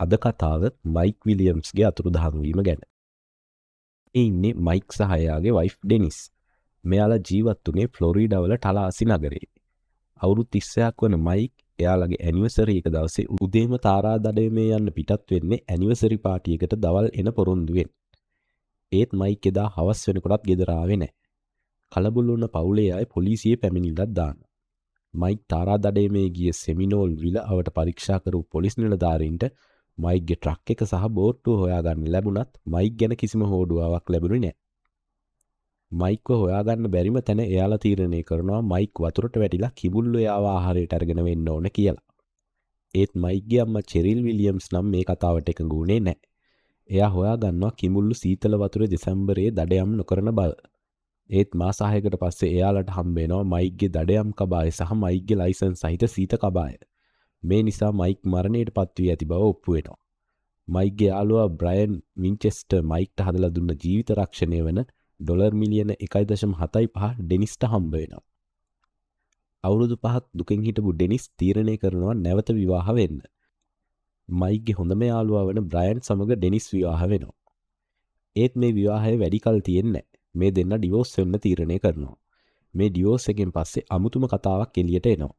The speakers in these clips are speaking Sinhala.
අද කතාව මයික් විලියම්ස්ගේ අතුරුදහන් වීම ගැන. මේ ඉන්නේ මයික් සහ එයාගේ වයිෆ් ඩෙනිස්. මෙයාලා ජීවත් වුණේ ෆ්ලොරිඩා වල ටලාසි නගරේ. අවුරුදු 30ක් වන මයික් එයාලගේ ඇනිවර්සරි එක දවසේ උදේම තාරාදඩයමේ යන්න පිටත් වෙන්නේ ඇනිවර්සරි පාටි එකට දවල් එන පොරොන්දුවෙන්. ඒත් මයික් එදා හවස් වෙනකොටත් ගෙදර ආවේ නැහැ. කලබල වුණ පවුලේ අය පොලිසියේ පැමිණිල්ලක් දානවා. මයික් තාරාදඩයමේ ගිය සෙමිනෝල් විල අවට පරීක්ෂා කරපු පොලිස් නිලධාරීන්ට මයික්ගේ ට්‍රක් එක සහ බෝට්ටුව හොයාගන්න ලැබුණත් මයික් ගැන කිසිම හෝඩුවාවක් ලැබුණේ නැහැ. මයික්ව හොයාගන්න බැරිම තැන එයාලා තීරණය කරනවා මයික් වතුරට වැටිලා කිඹුල්ලෝ එයාව ආහාරයට අරගෙන වෙන්න ඕන කියලා. ඒත් මයික්ගේ අම්මා චෙරිල් විලියම්ස් නම් මේ කතාවට එකඟ වුණේ නැහැ. එයා හොයාගන්නවා කිඹුල්ලෝ සීතල වතුරේ දෙසැම්බරයේ දඩයම් නොකරන බව. ඒත් මාස 6කට පස්සේ එයාලට හම්බ වෙනවා මයික්ගේ දඩයම් කබාය සහ මයික්ගේ ලයිසන්ස් සහිත සීත කබාය. මේ නිසා මයික් මරණයට පත් වී ඇති බව ඔප්පු වෙනවා. මයික්ගේ යාළුවා බ්‍රයන් වින්චෙස්ටර් මයික්ට හදලා දුන්න ජීවිත රක්ෂණය වෙන ඩොලර් මිලියන 1.75 ඩෙනිස්ට හම්බ වෙනවා. අවුරුදු 5ක් දුකෙන් හිටපු ඩෙනිස් තීරණය කරනවා නැවත විවාහ වෙන්න. මයික්ගේ හොඳම යාළුවා වෙන බ්‍රයන් සමග ඩෙනිස් විවාහ වෙනවා. ඒත් මේ විවාහය වැඩි කල් තියෙන්නේ නැහැ. මේ දෙන්න ඩිවෝස් වෙන්න තීරණය කරනවා. මේ ඩිවෝස් එකෙන් පස්සේ අමුතුම කතාවක් එළියට එනවා.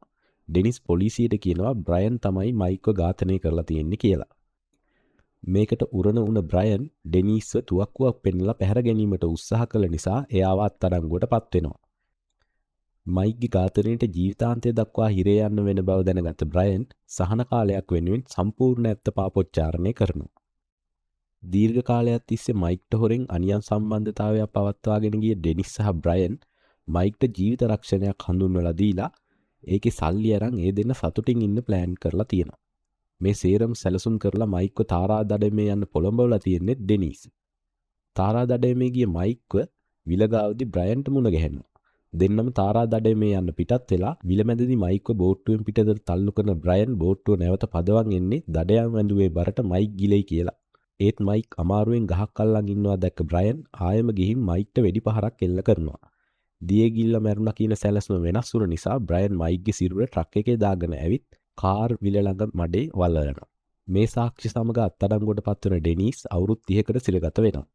ඩෙනිස් පොලිසියට කියනවා බ්‍රයන් තමයි මයික්ව ඝාතනය කරලා තියෙන්නේ කියලා. මේකට උරණ වුණ බ්‍රයන් ඩෙනිස්ව තුවක්කුවක් පෙන්නලා පැහැර ගැනීමට උත්සාහ කළ නිසා එයාව අත්අඩංගුවට පත් වෙනවා. මයික්ගේ ඝාතනයට ජීවිතාන්තය දක්වා හිරේ යන්න වෙන බව දැනගත් බ්‍රයන් සහන කාලයක් වෙනුවෙන් සම්පූර්ණ ඇත්ත පාපොච්චාරණය කරනවා. දීර්ඝ කාලයක් තිස්සේ මයික්ට හොරෙන් අනියම් සම්බන්ධතාවයක් පවත්වාගෙන ගිය ඩෙනිස් සහ බ්‍රයන් මයික්ට ජීවිත රක්ෂණයක් හඳුන්වලා දීලා ඒකේ සල්ලි අරන් ඒ දෙන්න සතුටින් ඉන්න ප්ලෑන් කරලා තියෙනවා. මේ සේරම සැලසුම් කරලා මයික්ව තාරාදඩයමේ යන්න පොළඹවලා තියෙන්නේ ඩෙනිස්. තාරාදඩයමේ ගිය මයික්ව විලගාවදී බ්‍රයන්ට මුණ ගැහෙනවා. දෙන්නම තාරාදඩයමේ යන්න පිටත් වෙලා විලමැදදී මයික්ව බෝට්ටුවෙන් පිටතට තල්ලු කරන බ්‍රයන් බෝට්ටුව නැවත පදවන් එන්නේ දඩයම් ඇඳුවේ බරට මයික් ගිලෙයි කියලා. ඒත් මයික් අමාරුවෙන් ගහක් අල්ලන් ඉන්නවා දැක්ක බ්‍රයන් ආයෙම ගිහින් මයික්ට වෙඩි පහරක් එල්ල කරනවා. දියේ ගිල්ල මැරුණා කියන සැලැස්ම වෙනස් වුණ නිසා බ්‍රයන් මයික්ගේ සිරුර ට්‍රක් එකේ දාගෙන ඇවිත් කාර් විල ළඟ මඩේ වලනවා. මේ සාක්ෂි සමග අත්අඩංගුවට පත් වෙන ඩෙනිස් අවුරුදු 30කට සිරගත වෙනවා.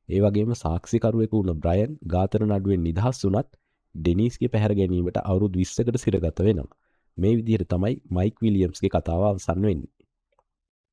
ඒ වගේම සාක්ෂිකරුවෙකු වුණ බ්‍රයන් ඝාතන නඩුවෙන් නිදහස් වුණත් ඩෙනිස්ගේ පැහැර ගැනීමට අවුරුදු 20කට සිරගත වෙනවා. මේ විදිහට තමයි මයික් විලියම්ස්ගේ කතාව අවසන් වෙන්නේ.